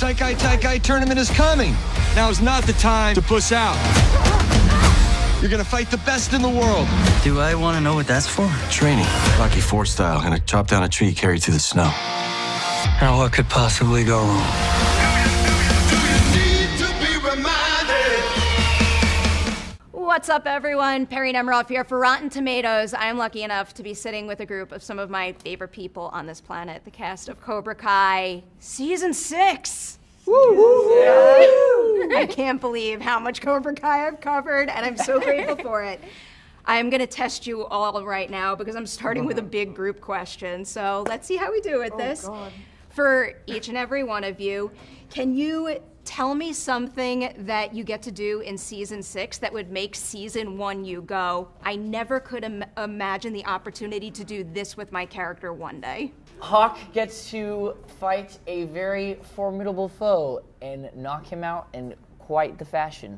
Saikai Taikai tournament is coming. Now is not the time to puss out. You're gonna fight the best in the world. Do I want to know what that's for? Training, Rocky IV style. Gonna chop down a tree, carry it through the snow. Now, what could possibly go wrong? What's up, everyone? Perry Nemiroff here for Rotten Tomatoes. I am lucky enough to be sitting with a group of some of my favorite people on this planet, the cast of Cobra Kai Season 6. Woo! Yeah. I can't believe how much Cobra Kai I've covered, and I'm so grateful for it. I'm going to test you all right now because I'm starting with a big group question. So let's see how we do with this. For each and every one of you, can you tell me something that you get to do in Season 6 that would make Season 1 you go, I never could imagine the opportunity to do this with my character one day? Hawk gets to fight a very formidable foe and knock him out in quite the fashion.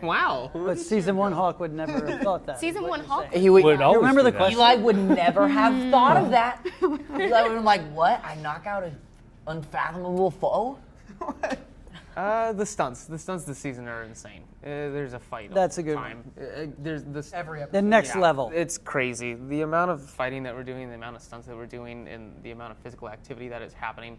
Wow. But Season 1 Hawk would never have thought that. Season 1 Hawk? He would always remember do the that. question? Eli would never have thought of that. Eli would have been like, what? I knock out an unfathomable foe? The stunts this season are insane. There's a fight. That's all a good the time. There's this Every episode. The next yeah, level. It's crazy. The amount of fighting that we're doing, the amount of stunts that we're doing, and the amount of physical activity that is happening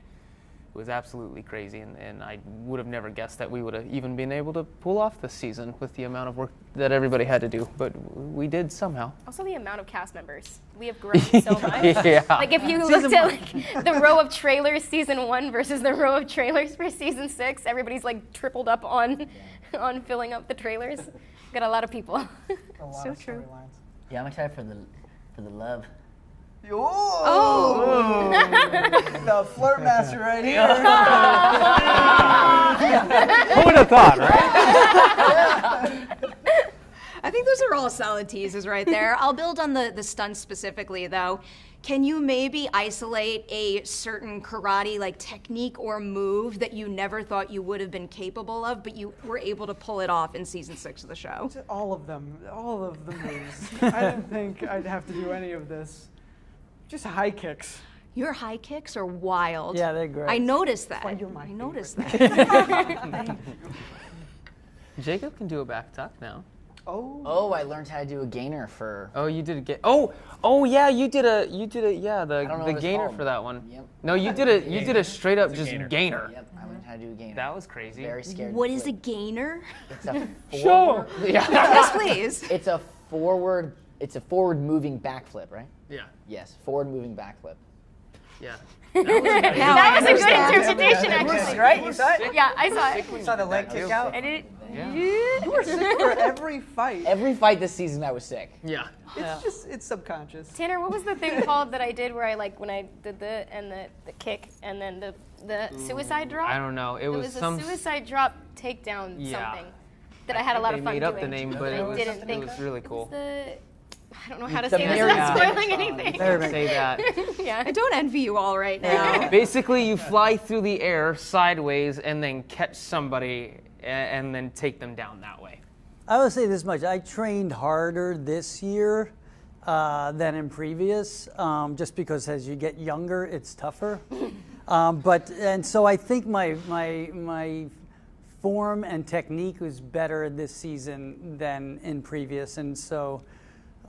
was absolutely crazy. And I would have never guessed that we would have even been able to pull off this season with the amount of work that everybody had to do. But we did somehow. Also the amount of cast members. We have grown so much. Yeah. Like if you looked at like the row of trailers Season 1 versus the row of trailers for Season 6, everybody's like tripled up on filling up the trailers. Got a lot of people. So true. Yeah, I'm excited for the love. Oh! The flirt master right here. Who would have thought, right? I think those are all solid teases right there. I'll build on the stunts specifically, though. Can you maybe isolate a certain karate like technique or move that you never thought you would have been capable of, but you were able to pull it off in Season 6 of the show? All of them, all of the moves. I didn't think I'd have to do any of this. Just high kicks. Your high kicks are wild. Yeah, they're great. I noticed that. you're my I noticed that. Jacob can do a back tuck now. Oh, I learned how to do a gainer for... Oh, you did a Oh yeah, you did a don't know the what it's gainer called. for that one. Yep. No, you did a straight up just gainer. Yep, I learned how to do a gainer. That was crazy. Very scared. What to is a flip. gainer? It's a Sure. Yes, please. It's a forward moving backflip, right? Yeah. Yes, forward moving backflip. Yeah. That was a good interpretation, actually. Right? You saw it? Yeah, I saw it. You saw the leg kick out? I did. You were sick for every fight. Every fight this season I was sick. Yeah. It's subconscious. Tanner, what was the thing called that I did where I like when I did the kick and then the suicide drop? I don't know. It was a some suicide drop takedown Yeah. something that I had a lot of fun They made doing. up the name, but I it was didn't think really cool. I don't know how to The say this Mary without Poppins spoiling song. anything. Say that. Yeah. I don't envy you all right now. Basically, you fly through the air sideways and then catch somebody and then take them down that way. I will say this much. I trained harder this year than in previous, just because as you get younger, it's tougher. And so I think my form and technique was better this season than in previous, and so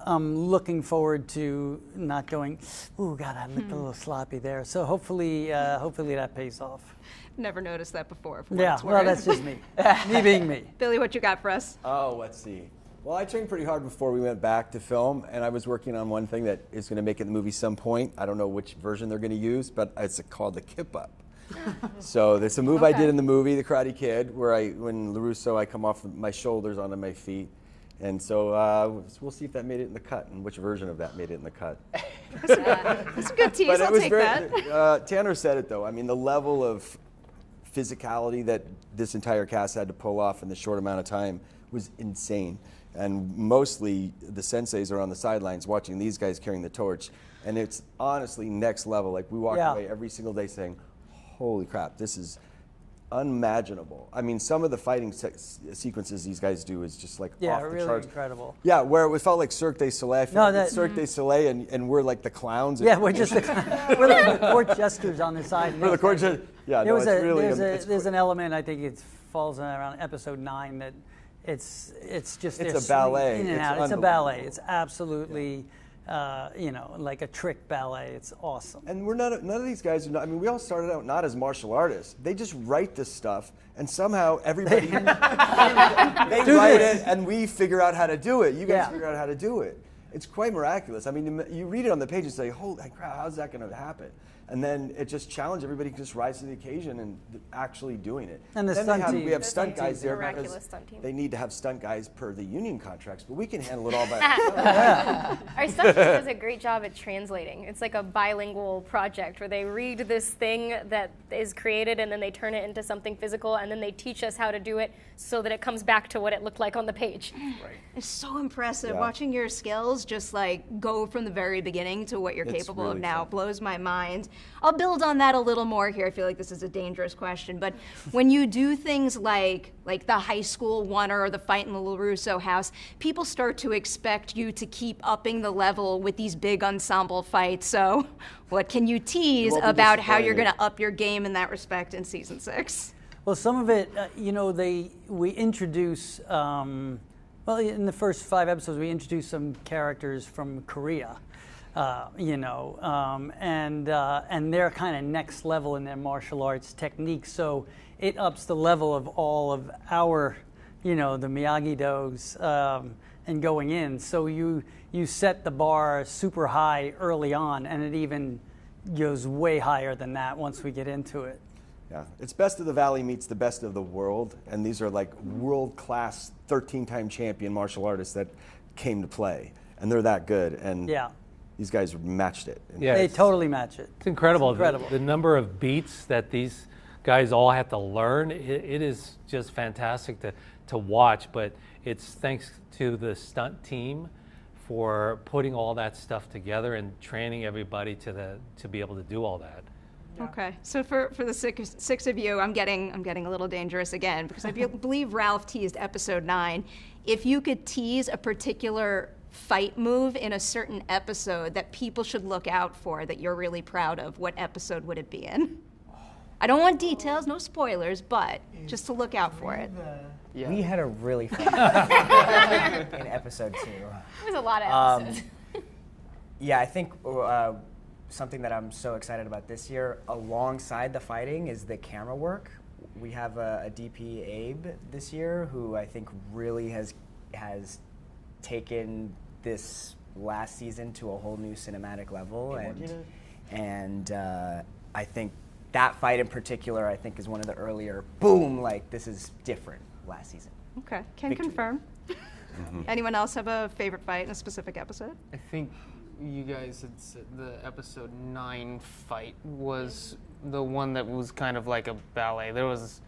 I'm looking forward to not going, ooh, God, I looked a little sloppy there. So hopefully that pays off. Never noticed that before. For what Yeah, it's well, worth. that's just me. Me being me. Billy, what you got for us? Oh, let's see. Well, I trained pretty hard before we went back to film, and I was working on one thing that is going to make it in the movie some point. I don't know which version they're going to use, but it's called the kip up. So there's a move I did in the movie, The Karate Kid, where when LaRusso, I come off my shoulders onto my feet. And so we'll see if that made it in the cut and which version of that made it in the cut. That's a good tease. But I'll take that. Tanner said it though. I mean, the level of physicality that this entire cast had to pull off in this short amount of time was insane. And mostly the senseis are on the sidelines watching these guys carrying the torch. And it's honestly next level. Like we walk away every single day saying, holy crap, this is unimaginable. I mean, some of the fighting sequences these guys do is just like off the really charts. incredible. Yeah, where it felt like Cirque du Soleil. Cirque du Soleil, and we're like the clowns. Yeah, we're just we're like the court jesters on the side. We're the court Yeah, There no, was it's really there's an element, I think it falls around episode 9, that it's just It's they're a ballet. in and It's out. It's a ballet. unbelievable. It's absolutely like a trick ballet. It's awesome. And none of these guys are not, I mean, we all started out not as martial artists. They just write this stuff, and somehow everybody they write it, and we figure out how to do it. You guys figure out how to do it. It's quite miraculous. I mean, you read it on the page and say, "Holy crap, how's that going to happen?" And then it just challenged everybody to just rise to the occasion and actually doing it. And the then stunt team. we have stunt guys there Miraculous because stunt team. they need to have stunt guys per the union contracts, but we can handle it all by ourselves. Our stunt team does a great job at translating. It's like a bilingual project where they read this thing that is created and then they turn it into something physical and then they teach us how to do it so that it comes back to what it looked like on the page. It's so impressive. Yeah. Watching your skills just like go from the very beginning to what you're It's capable really of now fun. blows my mind. I'll build on that a little more here. I feel like this is a dangerous question, but when you do things like the high school oneer or the fight in the LaRusso house, people start to expect you to keep upping the level with these big ensemble fights. So what can you tease won't be about how you're going disappointed. to up your game in that respect in season 6? Well, some of it, we introduce. Well, in the first 5 episodes, we introduce some characters from Korea, and they're kind of next level in their martial arts techniques. So it ups the level of all of our, the Miyagi-Dos, and going in. So you set the bar super high early on, and it even goes way higher than that once we get into it. Yeah, it's best of the Valley meets the best of the world, and these are like world-class 13-time champion martial artists that came to play, and they're that good, and these guys matched it. Yeah, They totally match it. It's incredible. It's incredible. The number of beats that these guys all have to learn, it is just fantastic to watch, but it's thanks to the stunt team for putting all that stuff together and training everybody to be able to do all that. Okay, so for the six of you, I'm getting a little dangerous again because I believe Ralph teased episode 9. If you could tease a particular fight move in a certain episode that people should look out for that you're really proud of, what episode would it be in? I don't want details, no spoilers, but just to look out for it. Yeah. We had a really fun in episode 2. There's a lot of episodes. Yeah, I think something that I'm so excited about this year, alongside the fighting, is the camera work. We have a DP, Abe, this year, who I think really has taken this last season to a whole new cinematic level, and I think that fight in particular, I think, is one of the earlier boom, like this is different last season. Okay, can Victory. confirm. Anyone else have a favorite fight in a specific episode? I think you guys had said the episode 9 fight was the one that was kind of like a ballet. There was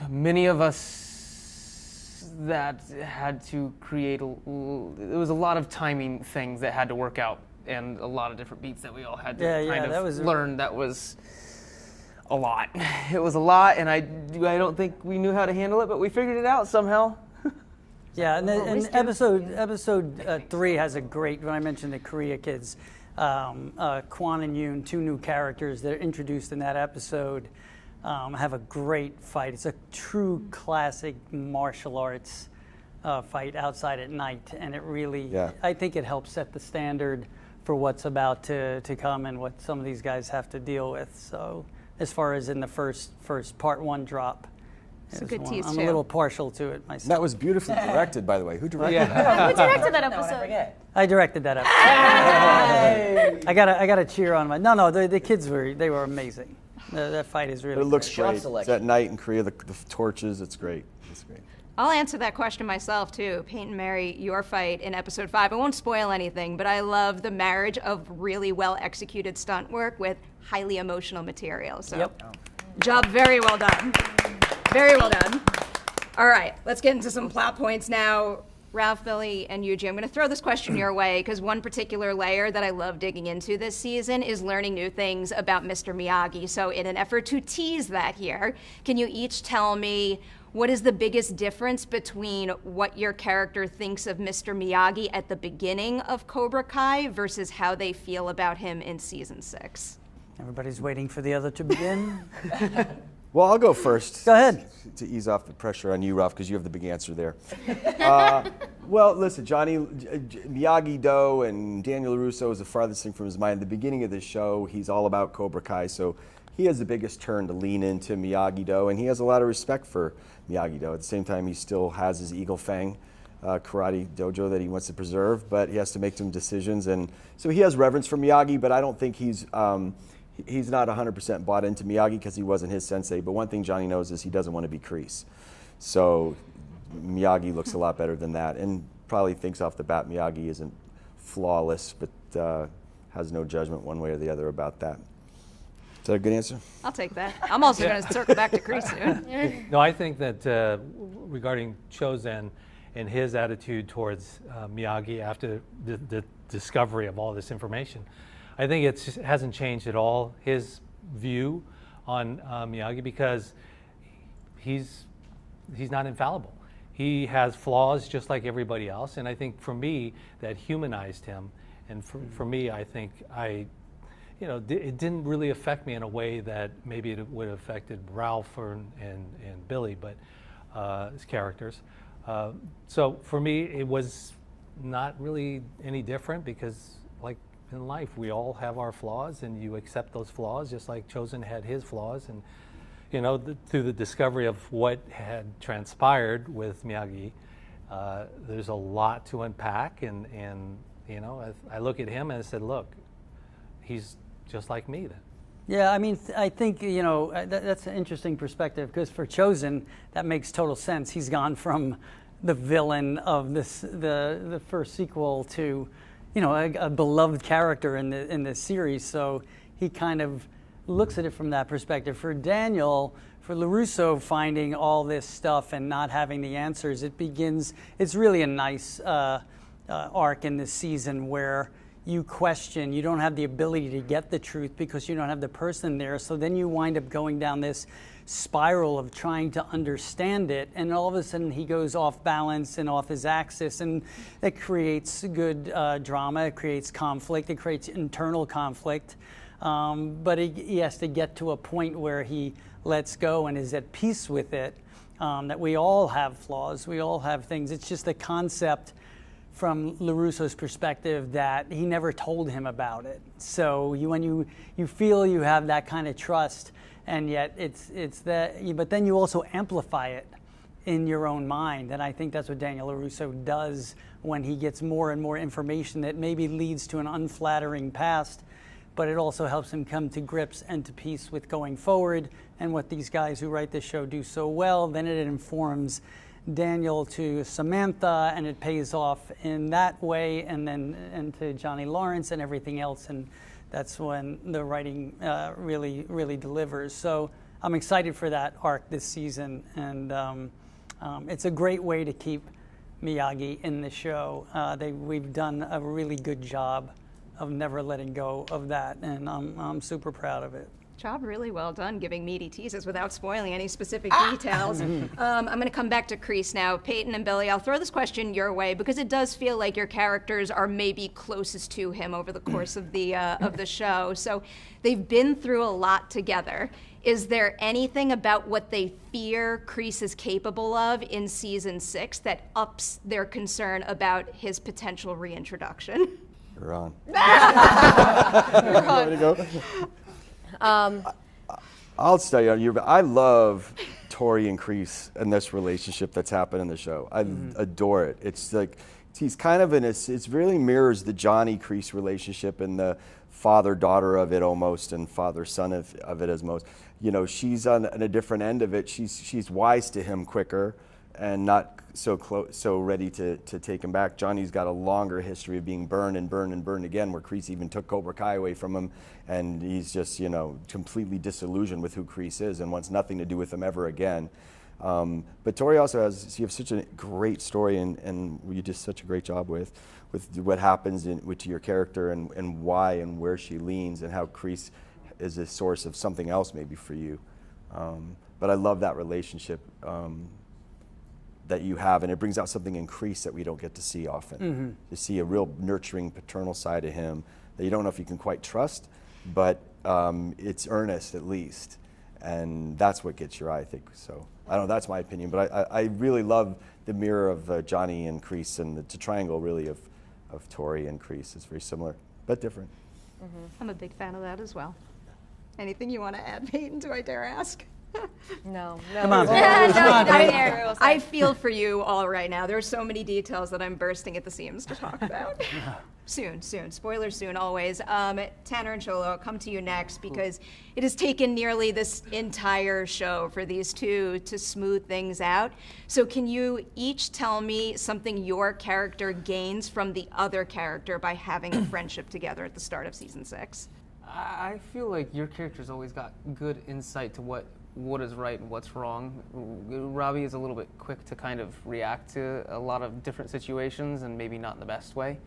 many of us that had to create, there was a lot of timing things that had to work out and a lot of different beats that we all had to learn. That was a lot. It was a lot, and I don't think we knew how to handle it, but we figured it out somehow. Yeah, and episode 3 has a great, when I mentioned the Korea kids, Kwon and Yoon, 2 new characters that are introduced in that episode, have a great fight. It's a true classic martial arts fight outside at night, and it really, I think it helps set the standard for what's about to come and what some of these guys have to deal with. So as far as in the first part 1 drop, It's a good tease, I'm too. a little partial to it myself. That was beautifully directed, by the way. Who directed Who directed that episode? I directed that episode. I gotta cheer on my. No, the kids were amazing. That fight is really. It looks great. great. It's at night in Korea, the torches. It's great. It's great. I'll answer that question myself, too. Peyton Mary, your fight in episode 5. I won't spoil anything, but I love the marriage of really well-executed stunt work with highly emotional material. So, job very well done. Very well done. All right, let's get into some plot points now. Ralph, Billy, and Yuji, I'm going to throw this question your way because one particular layer that I love digging into this season is learning new things about Mr. Miyagi. So in an effort to tease that here, can you each tell me what is the biggest difference between what your character thinks of Mr. Miyagi at the beginning of Cobra Kai versus how they feel about him in season 6? Everybody's waiting for the other to begin. Well, I'll go first. Go ahead. To ease off the pressure on you, Ralph, because you have the big answer there. Well, listen, Miyagi-Do and Daniel LaRusso is the farthest thing from his mind. At the beginning of the show, he's all about Cobra Kai, so he has the biggest turn to lean into Miyagi-Do, and he has a lot of respect for Miyagi-Do. At the same time, he still has his Eagle Fang karate dojo that he wants to preserve, but he has to make some decisions, and so he has reverence for Miyagi, but I don't think he's not 100% bought into Miyagi because he wasn't his sensei. But one thing Johnny knows is he doesn't want to be Kreese. So Miyagi looks a lot better than that, and probably thinks off the bat Miyagi isn't flawless, but has no judgment one way or the other about that. Is that a good answer? I'll take that. I'm also going to circle back to Kreese soon. No, I think that regarding Chozen and his attitude towards Miyagi after the discovery of all this information, I think it hasn't changed at all his view on Miyagi, because he's not infallible. He has flaws just like everybody else, and I think for me that humanized him. And for me, I think it didn't really affect me in a way that maybe it would have affected Ralph and Billy, but his characters. So for me, it was not really any different, because like in life, we all have our flaws, and you accept those flaws, just like Chozen had his flaws. And through the discovery of what had transpired with Miyagi, there's a lot to unpack. And I look at him and I said, look, he's just like me then. Yeah, I mean, I think, that's an interesting perspective, because for Chozen, that makes total sense. He's gone from the villain of the first sequel to, a beloved character in this series. So he kind of looks at it from that perspective. For Daniel, for LaRusso finding all this stuff and not having the answers, it's really a nice arc in this season where you question, you don't have the ability to get the truth because you don't have the person there. So then you wind up going down this spiral of trying to understand it, and all of a sudden he goes off balance and off his axis, and it creates good drama, it creates conflict, it creates internal conflict. But he has to get to a point where he lets go and is at peace with it, that we all have flaws, we all have things. It's just the concept from LaRusso's perspective that he never told him about it. So when you feel you have that kind of trust, and yet it's that, but then you also amplify it in your own mind. And I think that's what Daniel LaRusso does when he gets more and more information that maybe leads to an unflattering past, but it also helps him come to grips and to peace with going forward. And what these guys who write this show do so well, then it informs Daniel to Samantha, and it pays off in that way, and to Johnny Lawrence and everything else, and that's when the writing really delivers. So I'm excited for that arc this season, and it's a great way to keep Miyagi in the show. We've done a really good job of never letting go of that, and I'm super proud of it. Job really well done giving meaty teases without spoiling any specific details. I'm going to come back to Kreese now. Peyton and Billy, I'll throw this question your way because it does feel like your characters are maybe closest to him over the course of the show. So they've been through a lot together. Is there anything about what they fear Kreese is capable of in season 6 that ups their concern about his potential reintroduction? You're on. You're on. Ready to go? I'll tell you, I love Tori and Kreese and this relationship that's happened in the show. I adore it. It's like, he's kind of it really mirrors the Johnny Kreese relationship and the father-daughter of it almost, and father-son of it as most. She's on a different end of it. She's wise to him quicker and not so ready to take him back. Johnny's got a longer history of being burned and burned and burned again, where Kreese even took Cobra Kai away from him, and he's just completely disillusioned with who Kreese is and wants nothing to do with him ever again. But Tori also you have such a great story, and you did such a great job with what happens to your character and why and where she leans and how Kreese is a source of something else maybe for you. But I love that relationship that you have, and it brings out something in Kreese that we don't get to see often. To see a real nurturing paternal side of him that you don't know if you can quite trust, but it's earnest at least, and that's what gets your eye, I think. So I don't know, that's my opinion, but I really love the mirror of Johnny and Kreese, and the triangle really of Tori and Kreese is very similar, but different. I'm a big fan of that as well. Anything you want to add, Peyton? Do I dare ask? No. Come on. I feel for you all right now. There are so many details that I'm bursting at the seams to talk about. Soon. Spoilers soon, always. Tanner and Cholo, I'll come to you next because it has taken nearly this entire show for these two to smooth things out. So can you each tell me something your character gains from the other character by having a friendship together at the start of season 6? I feel like your character's always got good insight to what is right and what's wrong. Robbie is a little bit quick to kind of react to a lot of different situations and maybe not in the best way.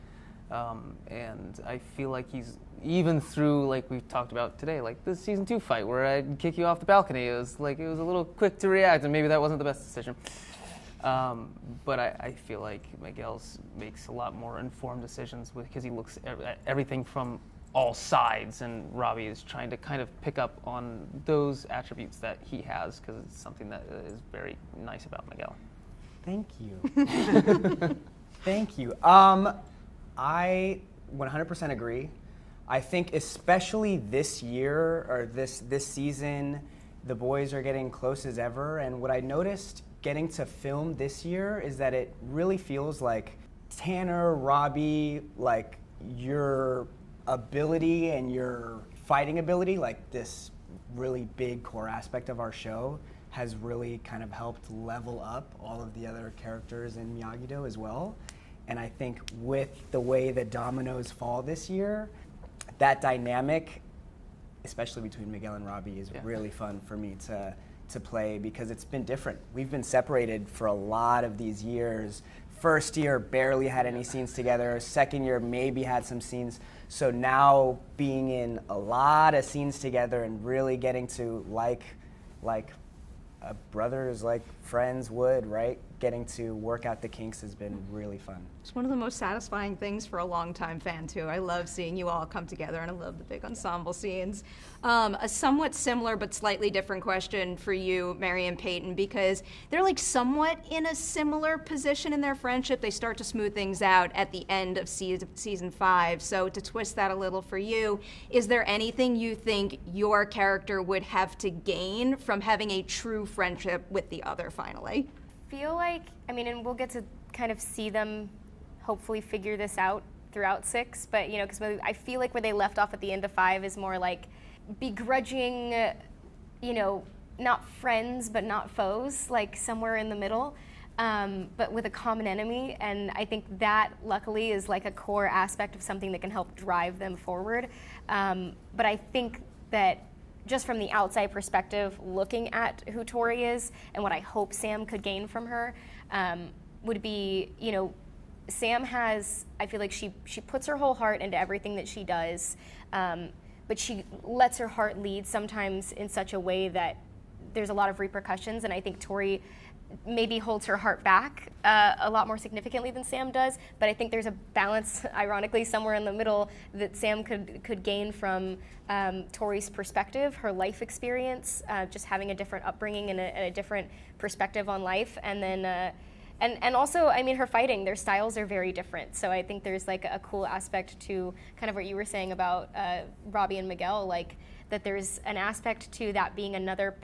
And I feel like he's, even through, like we've talked about today, like the season 2 fight where I'd kick you off the balcony, it was a little quick to react, and maybe that wasn't the best decision. But I feel like Miguel makes a lot more informed decisions because he looks at everything from all sides, and Robbie is trying to kind of pick up on those attributes that he has because it's something that is very nice about Miguel. Thank you. Thank you. I 100% agree. I think especially this year or this season, the boys are getting close as ever. And what I noticed getting to film this year is that it really feels like Tanner, Robbie, like your ability and your fighting ability, like this really big core aspect of our show, has really kind of helped level up all of the other characters in Miyagi-Do as well. And I think with the way the dominoes fall this year, that dynamic, especially between Miguel and Robbie, is really fun for me to play because it's been different. We've been separated for a lot of these years. First year, barely had any scenes together. Second year, maybe had some scenes. So now being in a lot of scenes together and really getting to like brothers, like friends would, right? Getting to work out the kinks has been really fun. It's one of the most satisfying things for a longtime fan, too. I love seeing you all come together, and I love the big ensemble scenes. A somewhat similar but slightly different question for you, Mary and Peyton, because they're like somewhat in a similar position in their friendship. They start to smooth things out at the end of season 5. So to twist that a little for you, is there anything you think your character would have to gain from having a true friendship with the other finally? Feel like, and we'll get to kind of see them hopefully figure this out throughout 6, but because I feel like where they left off at the end of 5 is more like begrudging, not friends but not foes, like somewhere in the middle, but with a common enemy. And I think that luckily is like a core aspect of something that can help drive them forward. But I think that just from the outside perspective, looking at who Tori is and what I hope Sam could gain from her, would be, Sam has, I feel like she puts her whole heart into everything that she does, but she lets her heart lead sometimes in such a way that there's a lot of repercussions, and I think Tori maybe holds her heart back a lot more significantly than Sam does, but I think there's a balance, ironically, somewhere in the middle that Sam could gain from Tori's perspective, her life experience, just having a different upbringing and a different perspective on life, and then and also, her fighting, their styles are very different, so I think there's like a cool aspect to kind of what you were saying about Robbie and Miguel, like that there's an aspect to that being another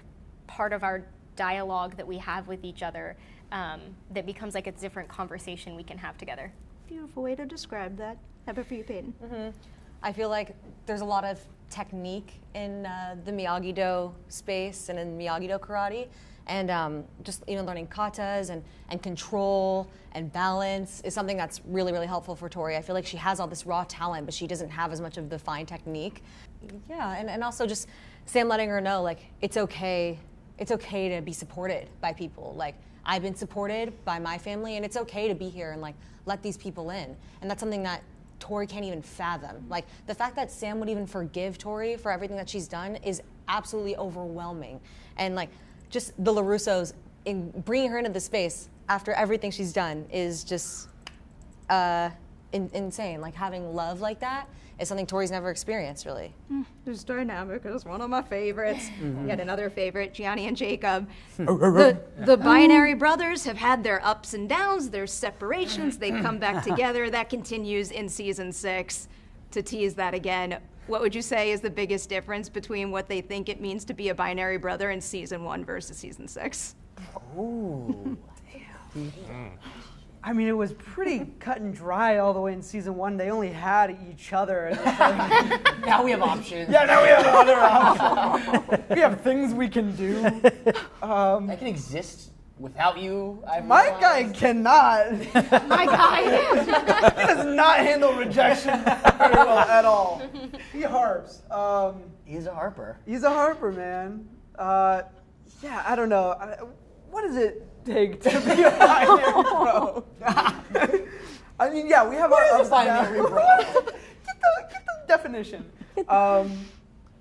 part of our dialogue that we have with each other that becomes like a different conversation we can have together. Beautiful way to describe that. How about for you, Peyton? I feel like there's a lot of technique in the Miyagi-Do space and in Miyagi-Do karate, and just learning katas and control and balance is something that's really, really helpful for Tori. I feel like she has all this raw talent, but she doesn't have as much of the fine technique. Yeah, and also just Sam letting her know, like, it's okay to be supported by people. Like, I've been supported by my family, and it's okay to be here and like let these people in. And that's something that Tori can't even fathom. Like, the fact that Sam would even forgive Tori for everything that she's done is absolutely overwhelming. And like, just the LaRussos in bringing her into this space after everything she's done is just insane. Like having love like that is something Tori's never experienced, really. This dynamic is one of my favorites. Yet another favorite, Gianni and Jacob. The binary brothers have had their ups and downs, their separations. They come back together. That continues in season 6. To tease that again, what would you say is the biggest difference between what they think it means to be a binary brother in season 1 versus season 6? Ooh. I mean, it was pretty cut and dry all the way in season 1. They only had each other. And it's like, Now we have options. yeah, now we have other options. We have things we can do. I can exist without you. My guy cannot. My guy. He does not handle rejection very well at all. He harps. He's a harper. He's a harper, man. Yeah, I don't know. What does it take to be a binary bro? I mean, yeah, we have our ups and downs. Get the definition.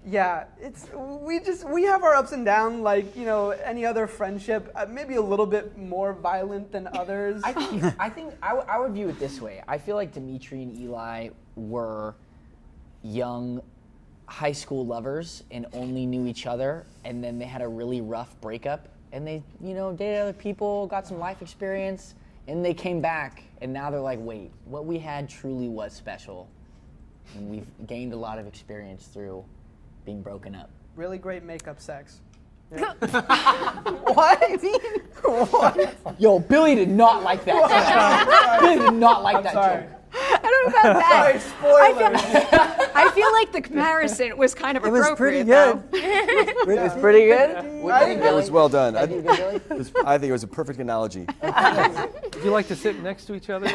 Yeah, we have our ups and downs, like, you know, any other friendship. Maybe a little bit more violent than others. I think I would view it this way. I feel like Dimitri and Eli were young high school lovers and only knew each other, and then they had a really rough breakup, and they, you know, dated other people, got some life experience, and they came back, and now they're like, wait, what we had truly was special, and we've gained a lot of experience through being broken up. Really great makeup sex. Yeah. What? What? Yo, Billy did not like that. Billy did not like that joke. I don't know about that. Sorry, spoilers. I feel like the comparison was kind of It was appropriate. pretty good. It was pretty good. It was well done. I Did you good, Billy? think it was a perfect analogy. Would you like to sit next to each other?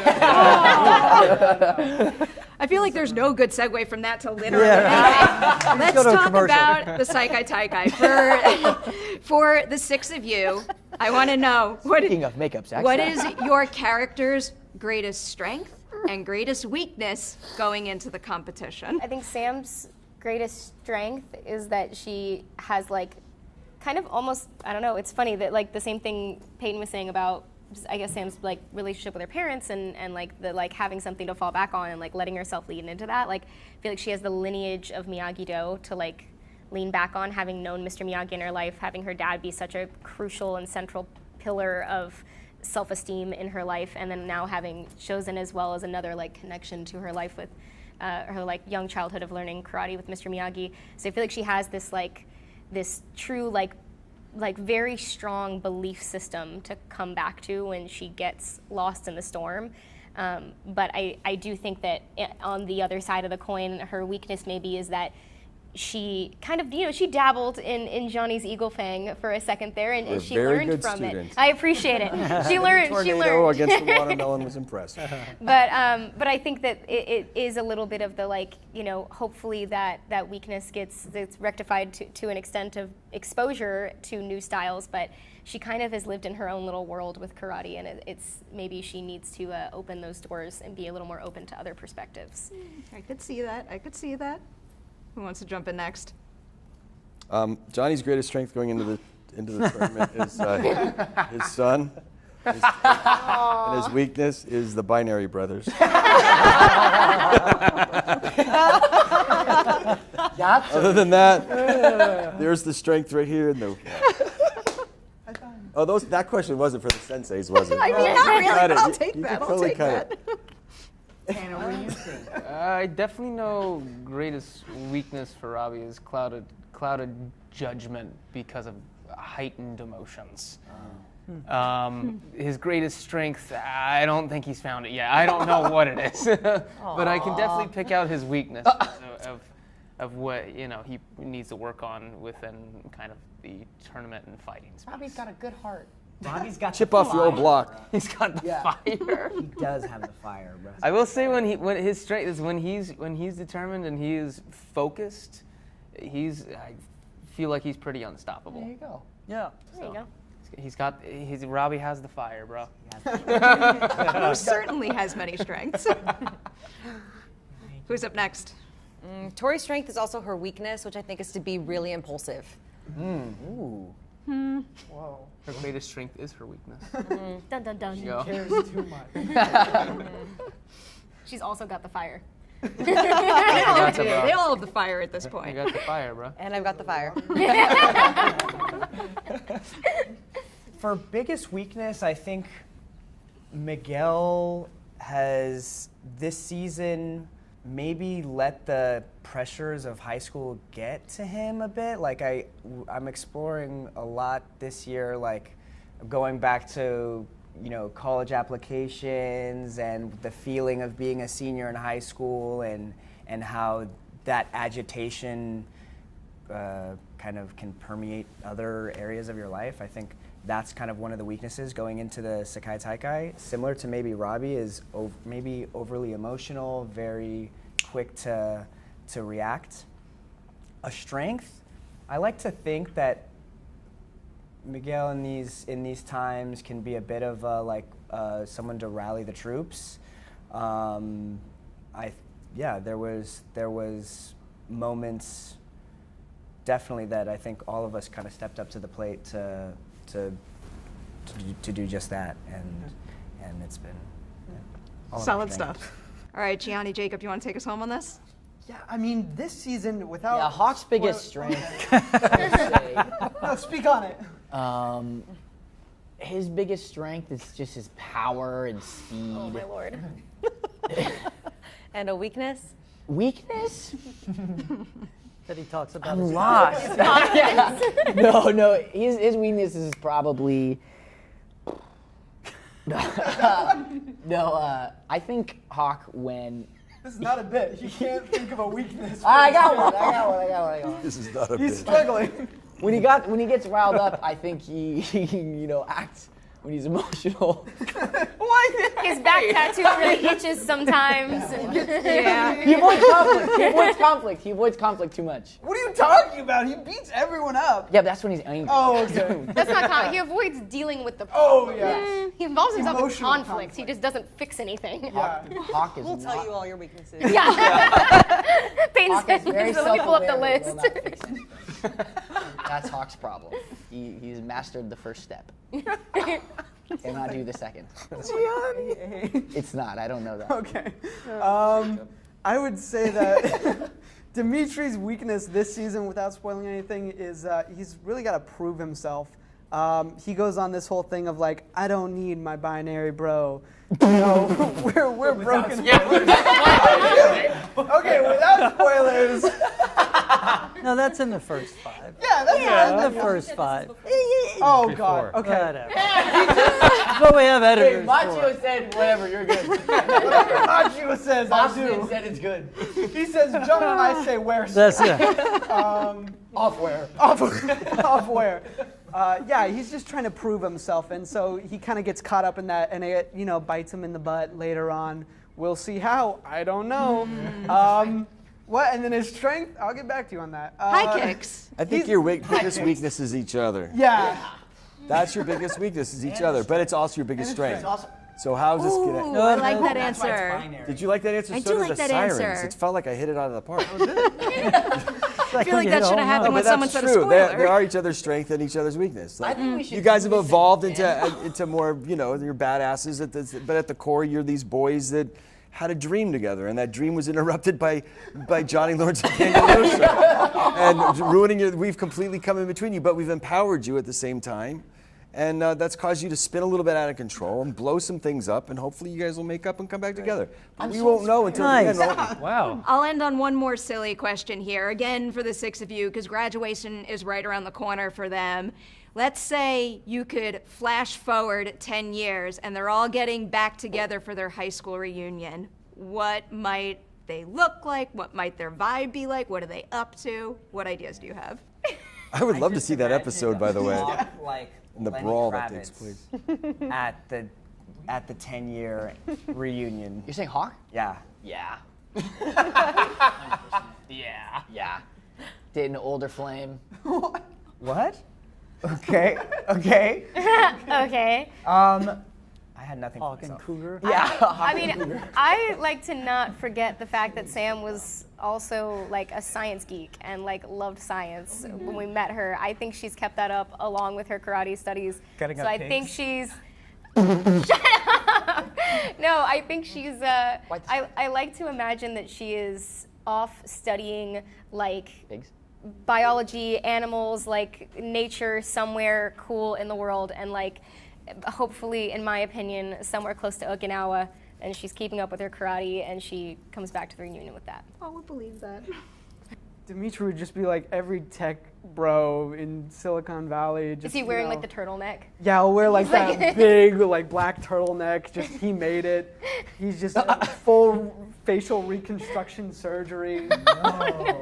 I feel like there's no good segue from that to literally Yeah. anything. Let's go to a talk commercial. about the Saikai Taikai. For the 6 of you, I want to know Speaking of makeup sex. what is your character's greatest strength and greatest weakness going into the competition? I think Sam's greatest strength is that she has like kind of almost, I don't know, it's funny that like the same thing Peyton was saying about I guess Sam's like relationship with her parents and like the like having something to fall back on and like letting herself lean into that. Like I feel like she has the lineage of Miyagi-Do to like lean back on, having known Mr. Miyagi in her life, having her dad be such a crucial and central pillar of self-esteem in her life, and then now having Shozen as well as another like connection to her life with her like young childhood of learning karate with Mr. Miyagi. So I feel like she has this like this true like very strong belief system to come back to when she gets lost in the storm. But I do think that on the other side of the coin, her weakness maybe is that she kind of, you know, she dabbled in Johnny's Eagle Fang for a second there, and she learned from it. I appreciate it. She learned. Tornado against the watermelon was impressed. But I think that it is a little bit of the like, you know, hopefully that weakness gets rectified to an extent of exposure to new styles. But she kind of has lived in her own little world with karate, and it's maybe she needs to open those doors and be a little more open to other perspectives. I could see that. Who wants to jump in next? Johnny's greatest strength going into the tournament is his son. And his weakness is the binary brothers. Other than that, there's the strength right here. That question wasn't for the senseis, was it? I mean, not really, but I'll take You that. could I'll totally take cut that. it. Tanner, what do you think? I definitely know greatest weakness for Robbie is clouded judgment because of heightened emotions. His greatest strength, I don't think he's found it yet. I don't know what it is, but I can definitely pick out his weakness of what, you know, he needs to work on within kind of the tournament and fighting space. Robbie's got a good heart. Robbie's got Chip the off your old fire. block. He's got the fire. He does have the fire, bro. I will say when his strength is when he's determined and he is focused, I feel like he's pretty unstoppable. There you go. Yeah. There you go. Robbie has the fire, bro. Who certainly has many strengths. Who's up next? Tori's strength is also her weakness, which I think is to be really impulsive. Ooh. Whoa. Her greatest strength is her weakness. Dun dun dun. Yo. Cares too much. She's also got the fire. They all have the fire at this You point. got the fire, bro. And I've got the fire. For biggest weakness, I think Miguel has this season maybe let the pressures of high school get to him a bit. Like I'm exploring a lot this year, like going back to college applications and the feeling of being a senior in high school and how that agitation kind of can permeate other areas of your life. I think that's kind of one of the weaknesses going into the Sekai Taikai. Similar to maybe Robbie is maybe overly emotional, very quick to react. A strength, I like to think that Miguel in these times can be a bit of someone to rally the troops. There was moments definitely that I think all of us kind of stepped up to the plate to do just that, and it's been all of our Solid strength. stuff. All right, Gianni, Jacob, do you want to take us home on this? Yeah, I mean, this season without. Yeah, Hawk's biggest strength. I would say, No, speak on it. his biggest strength is just his power and speed. Oh my lord. And a weakness? Weakness? That he talks about. I'm his- lost. No. His weakness is probably. I think Hawk when. This is not a bit. He can't think of a weakness. I got one. This is not a He's bit. struggling. When he gets riled up, I think he acts when he's emotional. His back tattoo really itches sometimes. Yeah. He avoids conflict too much. What are you talking about? He beats everyone up. Yeah, but that's when he's angry. Oh, okay. That's not he avoids dealing with the Oh, problem. yes. He involves himself in Emotional conflict. He just doesn't fix anything. Yeah. Hawk is We'll not, tell you all your weaknesses. Payne's Hawk is very let me pull up the self-aware, but will list. not fix it. That's Hawk's problem. He's mastered the first step. Cannot do the second. It's not. I don't know that. Okay. I would say that Dimitri's weakness this season, without spoiling anything, is he's really got to prove himself. He goes on this whole thing of like, I don't need my binary bro. You know, we're broken. Okay, without spoilers. No, that's in the first 5. Yeah, that's In the first 5. Oh Before. God. Okay. Whatever. But we have editors. Machio said, whatever, you're good. Whatever Machio says, I Austin do. said it's good. He says jump, and I say where. That's it. Off where? Off where. Yeah, he's just trying to prove himself, and so he kind of gets caught up in that, and it bites him in the butt later on. We'll see how. I don't know. What? And then his strength? I'll get back to you on that. High kicks. I think your biggest weakness is each other. Yeah. That's your biggest weakness is each other, but it's also your biggest strength. Also, So how's this Ooh, gonna? I like that answer. Did you like that answer? I So do did like the that sirens. answer. It felt like I hit it out of the park. I feel like that should have happened when But someone that's said a true. spoiler. They are each other's strength and each other's weakness. I Like, think we should you guys have do this evolved again. into more, you're badasses. But at the core, you're these boys that had a dream together, and that dream was interrupted by Johnny Lawrence and Daniel Rosa, and ruining your. We've completely come in between you, but we've empowered you at the same time. And that's caused you to spin a little bit out of control and blow some things up, and hopefully you guys will make up and come back together. But we won't know until the end. won't we? Wow. I'll end on one more silly question here, again for the 6 of you, because graduation is right around the corner for them. Let's say you could flash forward 10 years and they're all getting back together for their high school reunion. What might they look like? What might their vibe be like? What are they up to? What ideas do you have? I would love to see that episode, by the way. Like And the Lenny brawl that Kravitz takes place. at the 10-year reunion. You're saying Hawk? Yeah. Yeah. Yeah. Yeah. Dating an older flame. What? Okay. Okay. Okay. I had nothing for Hawk and myself. Cougar. Yeah. I mean, I like to not forget the fact that Sam was also like a science geek and like loved science when we met her. I think she's kept that up along with her karate studies. Cutting so up I pigs. think she's shut up. No, I think she's. I like to imagine that she is off studying like Pigs? biology, animals, like nature somewhere cool in the world, and like hopefully, in my opinion, somewhere close to Okinawa. And she's keeping up with her karate, and she comes back to the reunion with that. Oh, we believe that. Dimitri would just be like every tech bro in Silicon Valley. Just, Is he wearing like the turtleneck? Yeah, he'll wear like that big like black turtleneck. Just he made it. He's just full facial reconstruction surgery.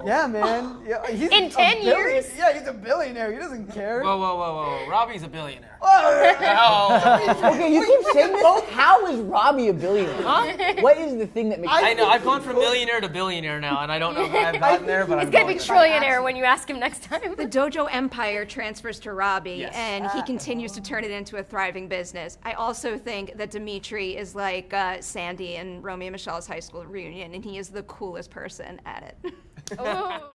Yeah, man. Yeah, he's In 10 years? Yeah, he's a billionaire. He doesn't care. Whoa. Robbie's a billionaire. Okay, you keep saying this. How is Robbie a billionaire? Huh? What is the thing that makes? I know. I've gone from millionaire to billionaire now, and I don't know how I've gotten there, but He's I'm gonna going be there. trillionaire when you ask him next time. The dojo empire transfers to Robbie, Yes. and he continues to turn it into a thriving business. I also think that Dimitri is like Sandy and Romeo and Michelle's high school reunion, and he is the coolest person at it. Oh.